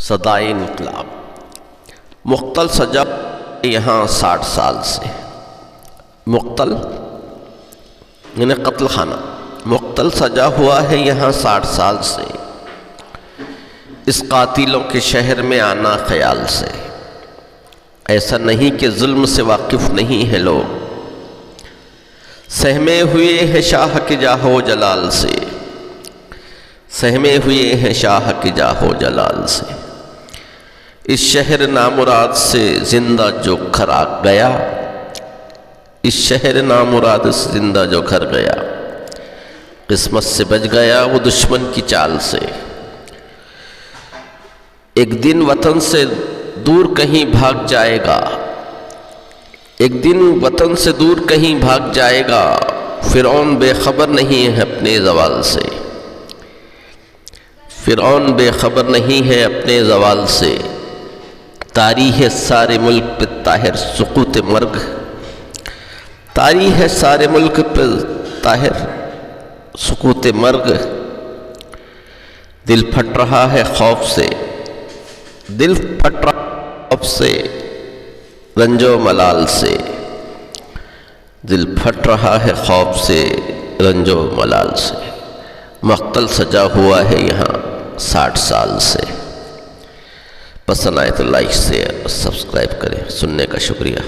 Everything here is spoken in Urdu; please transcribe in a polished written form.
صدائے انقلاب مختل سجا یہاں 60 سال سے، مختل یعنی قتل خانہ، مختل سجا ہوا ہے یہاں 60 سال سے، اس قاتلوں کے شہر میں آنا خیال سے۔ ایسا نہیں کہ ظلم سے واقف نہیں ہے لوگ، سہمے ہوئے ہیں شاہ کے جاہ و جلال سے، سہمے ہوئے ہیں شاہ کے جاہ و جلال سے۔ اس شہر نامراد سے زندہ جو گھر آ گیا، اس شہر نامراد سے زندہ جو گھر گیا، قسمت سے بچ گیا وہ دشمن کی چال سے۔ ایک دن وطن سے دور کہیں بھاگ جائے گا، ایک دن وطن سے دور کہیں بھاگ جائے گا، فرعون بے خبر نہیں ہے اپنے زوال سے، فرعون بے خبر نہیں ہے اپنے زوال سے۔ طاری ہے سارے ملک پہ طاہر سقوط مرگ، طاری ہے سارے ملک پہ طاہر سقوط مرگ۔ دل پھٹ رہا ہے خوف سے، دل پھٹ رہا ہے خوف سے، رنج و ملال سے، دل پھٹ رہا ہے خوف سے، رنج و ملال سے۔ مقتل سجا ہوا ہے یہاں 60 سال سے۔ پسند آئے تو لائک سے سبسکرائب کریں۔ سننے کا شکریہ۔